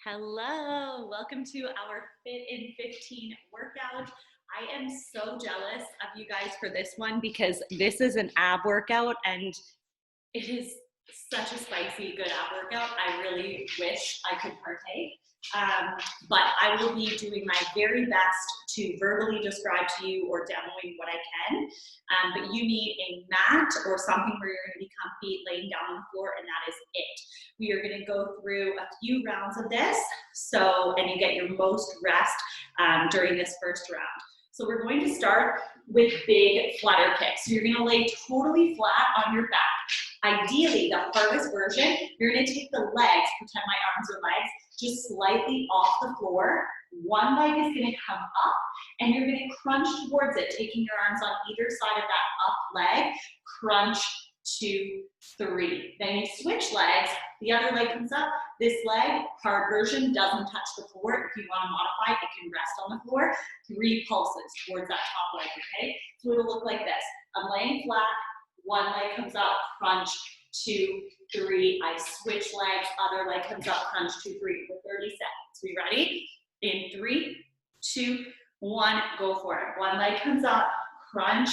Hello, welcome to our Fit in 15 workout. I am so jealous of you guys for this one because this is an ab workout and it is such a spicy, good ab workout. I really wish I could partake. But I will be doing my very best to verbally describe to you or demoing what I can. But you need a mat or something where you're going to be comfy laying down on the floor, and that is it. We are going to go through a few rounds of this, and you get your most rest during this first round. So we're going to start with big flutter kicks. So you're going to lay totally flat on your back. Ideally, the hardest version, you're going to take the legs, pretend my arms are legs, just slightly off the floor. One leg is going to come up, and you're going to crunch towards it, taking your arms on either side of that up leg. Crunch, 2, 3. Then you switch legs. The other leg comes up. This leg, hard version, doesn't touch the floor. If you want to modify it, it can rest on the floor. 3 pulses towards that top leg, okay? So it'll look like this. I'm laying flat. One leg comes up, crunch, 2, 3. I switch legs, other leg comes up, crunch, 2, 3 for 30 seconds. We ready? In 3, 2, 1, go for it. One leg comes up, crunch,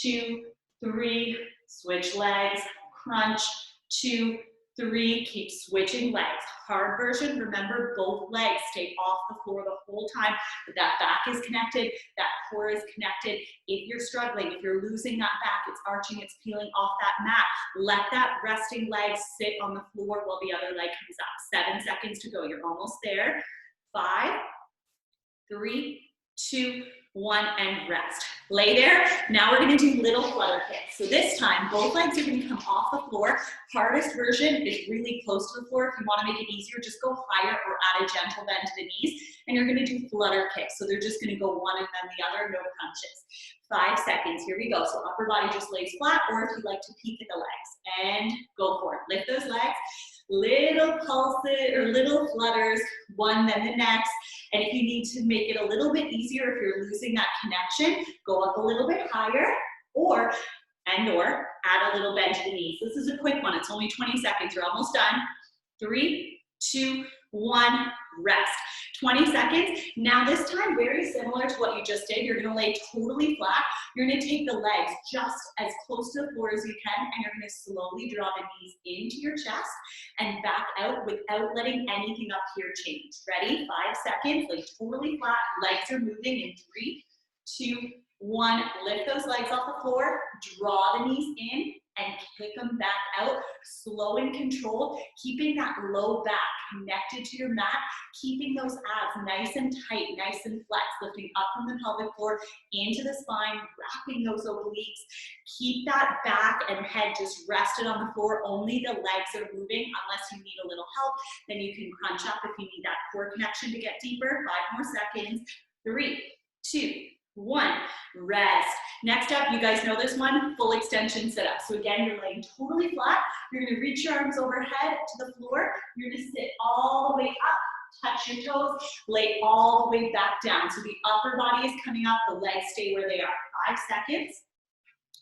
2, 3, switch legs, crunch, 2, 3, keep switching legs. Hard version, remember both legs stay off the floor the whole time, but that back is connected, that core is connected. If you're struggling, if you're losing that back, it's arching, it's peeling off that mat, let that resting leg sit on the floor while the other leg comes up. 7 seconds to go, you're almost there. 5, 3, 2, 1, and rest. Lay there. Now we're going to do little flutter kicks. So this time, both legs are going to come off the floor. Hardest version is really close to the floor. If you want to make it easier, just go higher or add a gentle bend to the knees. And you're going to do flutter kicks. So they're just going to go one and then the other, no crunches. 5 seconds. Here we go. So upper body just lays flat, or if you like to peek at the legs. And go for it. Lift those legs. Little pulses or little flutters, one then the next. And if you need to make it a little bit easier, if you're losing that connection, go up a little bit higher, or add a little bend to the knees. This is a quick one. It's only 20 seconds. You're almost done. 3, 2, 1, rest. 20 seconds. Now this time, very similar to what you just did, you're going to lay totally flat. You're going to take the legs just as close to the floor as you can, and you're going to slowly draw the knees into your chest and back out without letting anything up here change. Ready? 5 seconds. Lay totally flat. Legs are moving in 3, 2, 1. Lift those legs off the floor. Draw the knees in and kick them back out. Slow and controlled, keeping that low back connected to your mat, keeping those abs nice and tight, nice and flexed, lifting up from the pelvic floor into the spine, wrapping those obliques. Keep that back and head just rested on the floor. Only the legs are moving. Unless you need a little help, then you can crunch up if you need that core connection to get deeper. 5 more seconds. 3, 2, 1, rest. Next up, you guys know this one, full extension sit-up. So again, you're laying totally flat. You're going to reach your arms overhead to the floor. You're going to sit all the way up, touch your toes, lay all the way back down. So the upper body is coming up, the legs stay where they are. 5 seconds.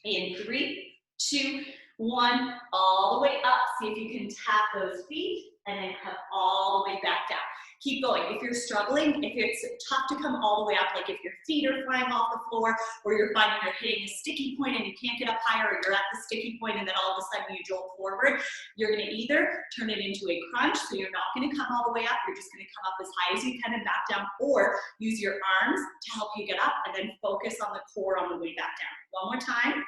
In 3, 2, 1, all the way up. See if you can tap those feet and then come all the way back down. Keep going. If you're struggling, if it's tough to come all the way up, like if your feet are flying off the floor, or you're finding you're hitting a sticky point and you can't get up higher, or you're at the sticky point and then all of a sudden you jolt forward, you're going to either turn it into a crunch, so you're not going to come all the way up, you're just going to come up as high as you can and back down, or use your arms to help you get up and then focus on the core on the way back down. One more time.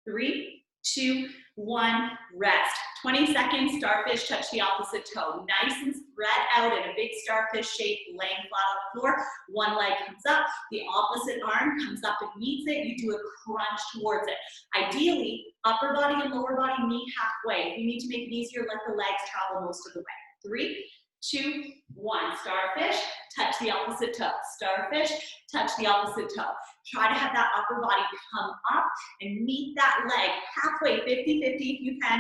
3, 2, 1, rest. 20 seconds, starfish, touch the opposite toe. Nice and spread out in a big starfish shape, laying flat on the floor. One leg comes up, the opposite arm comes up and meets it. You do a crunch towards it. Ideally, upper body and lower body meet halfway. If you need to make it easier, let the legs travel most of the way. 3, 2, 1, starfish, touch the opposite toe. Starfish, touch the opposite toe. Try to have that upper body come up and meet that leg halfway, 50-50 if you can.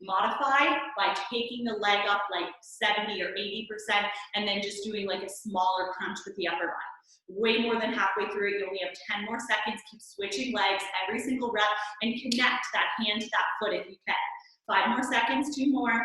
Modify by taking the leg up like 70 or 80% and then just doing like a smaller crunch with the upper body. Way more than halfway through it, you only have 10 more seconds. Keep switching legs every single rep and connect that hand to that foot if you can. 5 more seconds, 2 more.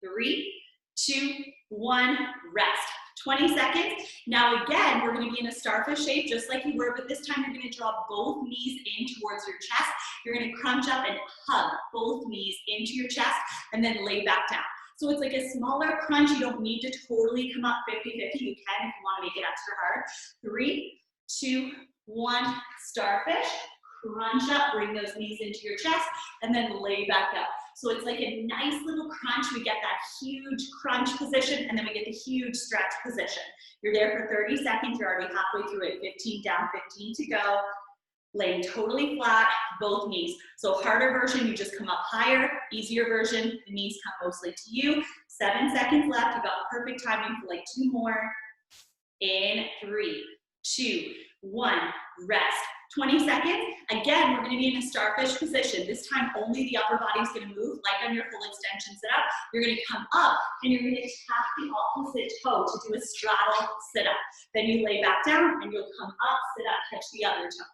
3, 2, 1, rest. 20 seconds. Now again, we're going to be in a starfish shape just like you were, but this time you're going to draw both knees in towards your chest. You're going to crunch up and hug both knees into your chest and then lay back down. So it's like a smaller crunch. You don't need to totally come up 50-50. You can if you want to make it extra hard. 3, 2, 1, starfish. Crunch up, bring those knees into your chest, and then lay back up. So it's like a nice little crunch. We get that huge crunch position, and then we get the huge stretch position. You're there for 30 seconds. You're already halfway through it. 15 down, 15 to go. Laying totally flat, both knees. So harder version, you just come up higher. Easier version, the knees come mostly to you. 7 seconds left. You got perfect timing for like 2 more. In 3, 2, 1, rest. 20 seconds. Again, we're going to be in a starfish position. This time, only the upper body is going to move, like on your full extension sit-up. You're going to come up, and you're going to tap the opposite toe to do a straddle sit-up. Then you lay back down, and you'll come up, sit up, touch the other toe.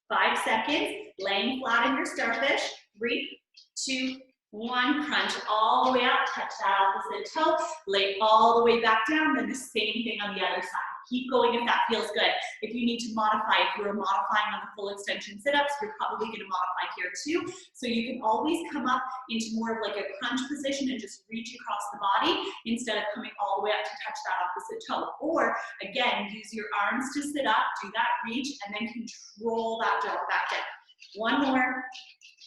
5 seconds, laying flat in your starfish. 3, 2, 1, crunch all the way up, touch that opposite toe, lay all the way back down, then the same thing on the other side. Keep going if that feels good. If you need to modify, if you were modifying on the full extension sit-ups, you're probably going to modify here too. So you can always come up into more of like a crunch position and just reach across the body instead of coming all the way up to touch that opposite toe. Or again, use your arms to sit up, do that reach, and then control that drop back down. 1 more.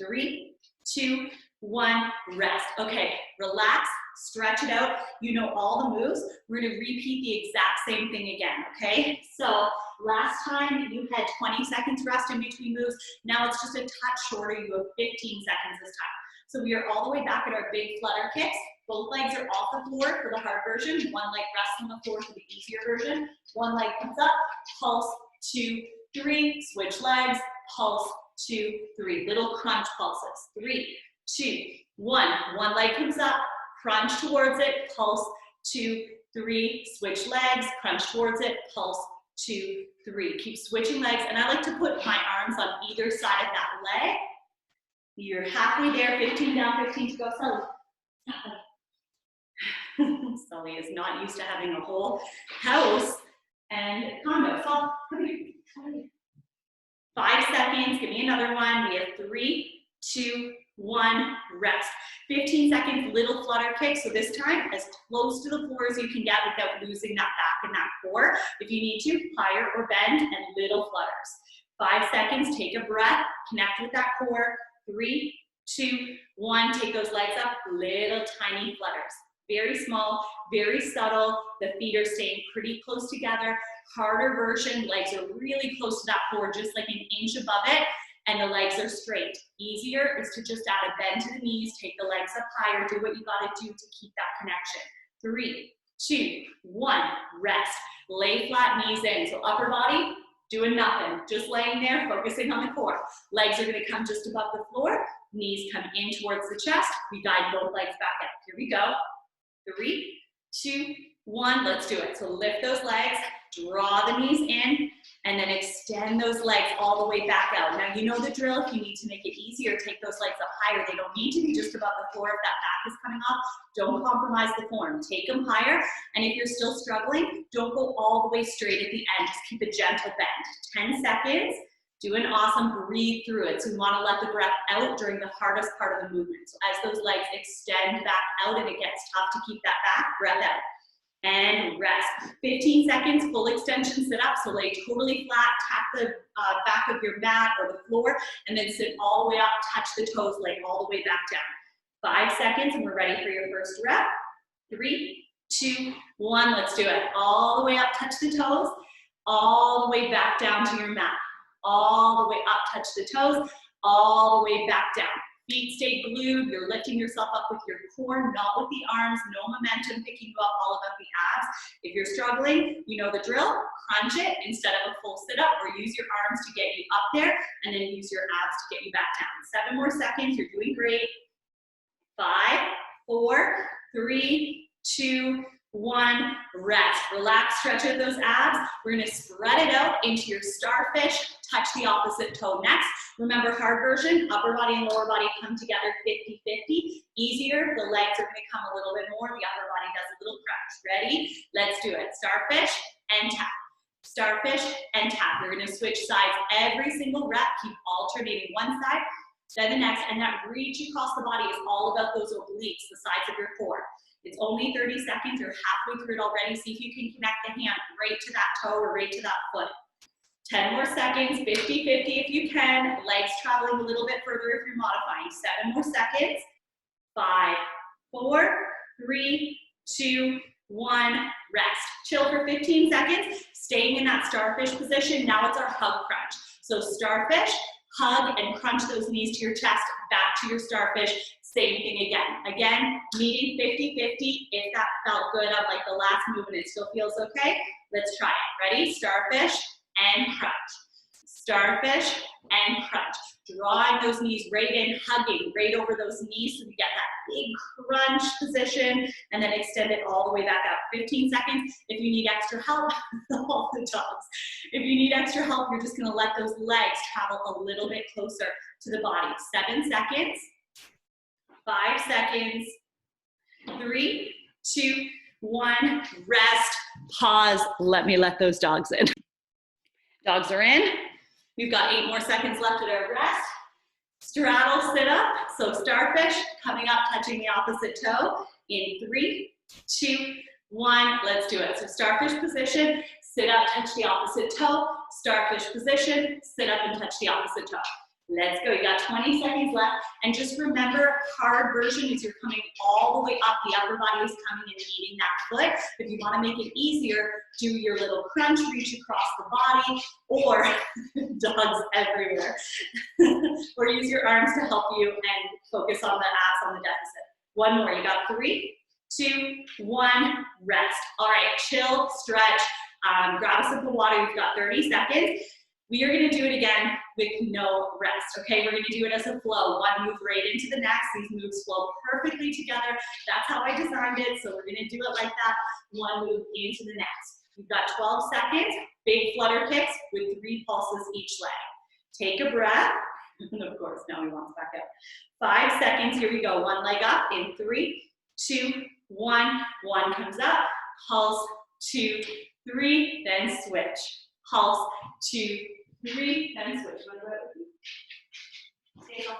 3, 2, 1, rest. Okay, relax, stretch it out. You know all the moves. We're going to repeat the exact same thing again, okay? So last time you had 20 seconds rest in between moves. Now it's just a touch shorter. You have 15 seconds this time. So we are all the way back at our big flutter kicks. Both legs are off the floor for the hard version. 1 leg rests on the floor for the easier version. 1 leg comes up, pulse, 2, 3, switch legs, pulse, 2, 3. Little crunch pulses. 3, 2, 1. 1 leg comes up, crunch towards it, pulse, 2, 3. Switch legs, crunch towards it, pulse, 2, 3. Keep switching legs, and I like to put my arms on either side of that leg. You're halfway there, 15 down, 15 to go. Sully is not used to having a whole house and condo. So come here, come here. 5 seconds, give me another one. We have 3, 2, 1, rest. 15 seconds, little flutter kick. So this time, as close to the floor as you can get without losing that back and that core. If you need to, higher or bend, and little flutters. 5 seconds, take a breath, connect with that core. 3, 2, 1, take those legs up, little tiny flutters. Very small, very subtle. The feet are staying pretty close together. Harder version, legs are really close to that floor, just like an inch above it, and the legs are straight. Easier is to just add a bend to the knees, take the legs up higher, do what you gotta do to keep that connection. 3, 2, 1, rest. Lay flat, knees in. So upper body, doing nothing, just laying there, focusing on the core. Legs are gonna come just above the floor, knees come in towards the chest. We guide both legs back up. Here we go. 3, 2, 1, let's do it. So lift those legs, draw the knees in, and then extend those legs all the way back out. Now you know the drill. If you need to make it easier, take those legs up higher. They don't need to be just above the floor if that back is coming off. Don't compromise the form. Take them higher, and if you're still struggling, don't go all the way straight at the end. Just keep a gentle bend. 10 seconds. Doing awesome, breathe through it. So we want to let the breath out during the hardest part of the movement. So as those legs extend back out and it gets tough to keep that back, breath out. And rest. 15 seconds, full extension sit up. So lay totally flat, tap the back of your mat or the floor, and then sit all the way up, touch the toes, lay all the way back down. 5 seconds, and we're ready for your first rep. 3, 2, 1, let's do it. All the way up, touch the toes, all the way back down to your mat. All the way up, touch the toes, all the way back down. Feet stay glued, you're lifting yourself up with your core, not with the arms, no momentum picking you up all about the abs. If you're struggling, you know the drill, crunch it instead of a full sit-up, or use your arms to get you up there, and then use your abs to get you back down. 7 more seconds, you're doing great. 5, 4, 3, 2, 1, rest. Relax, stretch out those abs. We're gonna spread it out into your starfish, touch the opposite toe next. Remember, hard version, upper body and lower body come together 50-50. Easier, the legs are gonna come a little bit more, the upper body does a little crunch. crunch. Ready? Let's do it. Starfish and tap. Starfish and tap. We're gonna switch sides every single rep. Keep alternating one side, then the next, and that reach across the body is all about those obliques, the sides of your core. It's only 30 seconds. You're halfway through it already. See if you can connect the hand right to that toe or right to that foot. 10 more seconds, 50-50 if you can. Legs traveling a little bit further if you're modifying. 7 more seconds. 5, 4, 3, 2, 1, rest. Chill for 15 seconds, staying in that starfish position. Now it's our hug crunch. So starfish, hug, and crunch those knees to your chest, back to your starfish. Same thing again. Again, meeting 50-50. If that felt good on like the last move and it still feels okay, let's try it. Ready? Starfish and crunch. Starfish and crunch. Drawing those knees right in, hugging right over those knees so we get that big crunch position, and then extend it all the way back up. 15 seconds. If you need extra help, all the dogs. If you need extra help, you're just gonna let those legs travel a little bit closer to the body. 7 seconds, 5 seconds, 3, 2, 1, rest, pause, let me let those dogs in. Dogs are in. We've got 8 more seconds left at our rest. Straddle sit up. So starfish, coming up, touching the opposite toe. In 3, 2, 1, let's do it. So starfish position, sit up, touch the opposite toe. Starfish position, sit up and touch the opposite toe. Let's go. You got 20 seconds left. And just remember, hard version is you're coming all the way up. The upper body is coming and meeting that foot. If you want to make it easier, do your little crunch, reach across the body, or dogs everywhere. Or use your arms to help you and focus on the abs on the deficit. 1 more. You got 3, 2, 1, rest. All right, chill, stretch, grab a sip of water. You've got 30 seconds. We are going to do it again with no rest, okay? We're going to do it as a flow. One move right into the next. These moves flow perfectly together. That's how I designed it, so we're going to do it like that. One move into the next. We've got 12 seconds, big flutter kicks with 3 pulses each leg. Take a breath, and of course, now we want to back up. 5 seconds, here we go. One leg up in 3, 2, 1. One comes up, pulse, 2, 3, then switch. Pulse, 2, 3, then switch. Stay up.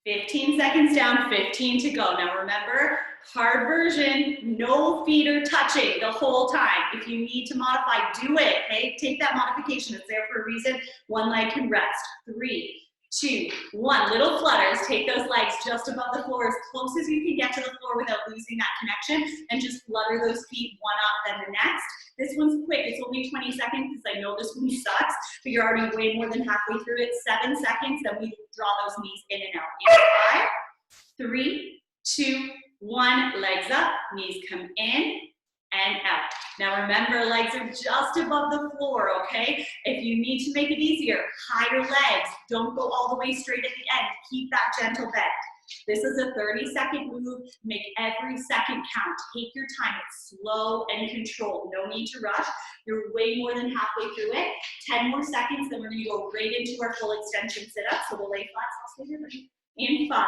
15 seconds down, 15 to go. Now remember, hard version, no feet are touching the whole time. If you need to modify, do it, okay? Take that modification, it's there for a reason. One leg can rest. 3, 2, 1. Little flutters, take those legs just above the floor, as close as you can get to the floor without losing that connection, and just flutter those feet one up, then the next. This one's quick, it's only 20 seconds, because I know this one sucks, but you're already way more than halfway through it. 7 seconds, then we draw those knees in and out. In 5, 3, 2, 1, legs up, knees come in and out. Now remember, legs are just above the floor, okay? If you need to make it easier, higher legs. Don't go all the way straight at the end. Keep that gentle bend. This is a 30-second move. Make every second count. Take your time. It's slow and controlled. No need to rush. You're way more than halfway through it. 10 more seconds, then we're going to go right into our full extension sit-up. So we'll lay flat. So I'll stay here. In 5,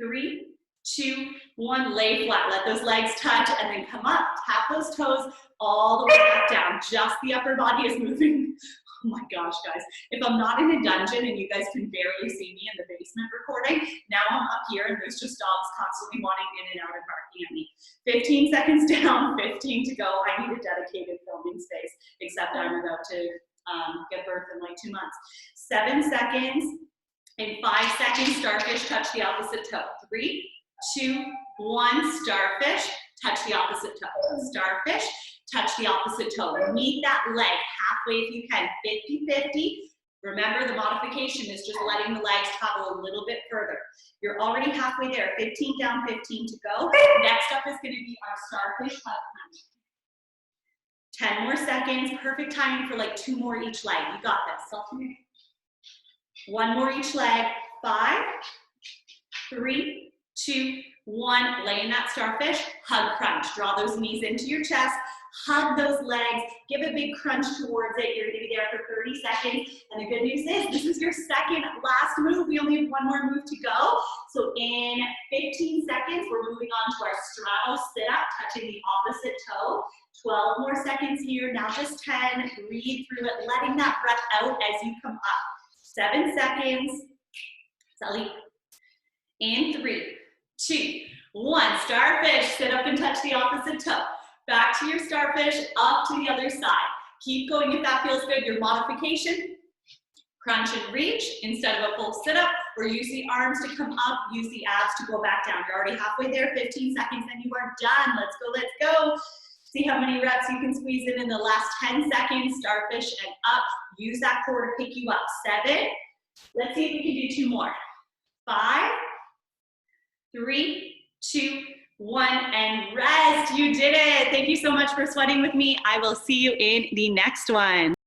3, 2, 1, lay flat. Let those legs touch and then come up. Tap those toes all the way back down. Just the upper body is moving. Oh my gosh, guys. If I'm not in a dungeon and you guys can barely see me in the basement recording, now I'm up here and there's just dogs constantly wanting in and out and barking at me. 15 seconds down, 15 to go. I need a dedicated filming space, except I'm about to give birth in like 2 months. 7 seconds. In 5 seconds, starfish, touch the opposite toe. 3, 2, 1, starfish, touch the opposite toe. Starfish, touch the opposite toe. Meet that leg halfway if you can, 50-50. Remember, the modification is just letting the legs travel a little bit further. You're already halfway there, 15 down, 15 to go. Next up is going to be our starfish hug punch. 10 more seconds, perfect timing for like 2 more each leg. You got this. 1 more each leg. 5, 3, 2, 1. Lay in that starfish. Hug crunch. Draw those knees into your chest. Hug those legs, give a big crunch towards it. You're gonna be there for 30 seconds. And the good news is this is your second last move. We only have one more move to go. So in 15 seconds, we're moving on to our straddle sit-up, touching the opposite toe. 12 more seconds here, now just 10. Breathe through it, letting that breath out as you come up. 7 seconds. Sally. In 3, 2, 1. Starfish, sit up and touch the opposite toe. Back to your starfish, up to the other side. Keep going if that feels good. Your modification, crunch and reach instead of a full sit-up, or use the arms to come up, use the abs to go back down. You're already halfway there, 15 seconds, and you are done. Let's go, let's go. See how many reps you can squeeze in the last 10 seconds. Starfish and up. Use that core to pick you up. 7. Let's see if we can do 2 more. 5, 3, 2, 1, and rest. You did it. Thank you so much for sweating with me. I will see you in the next one.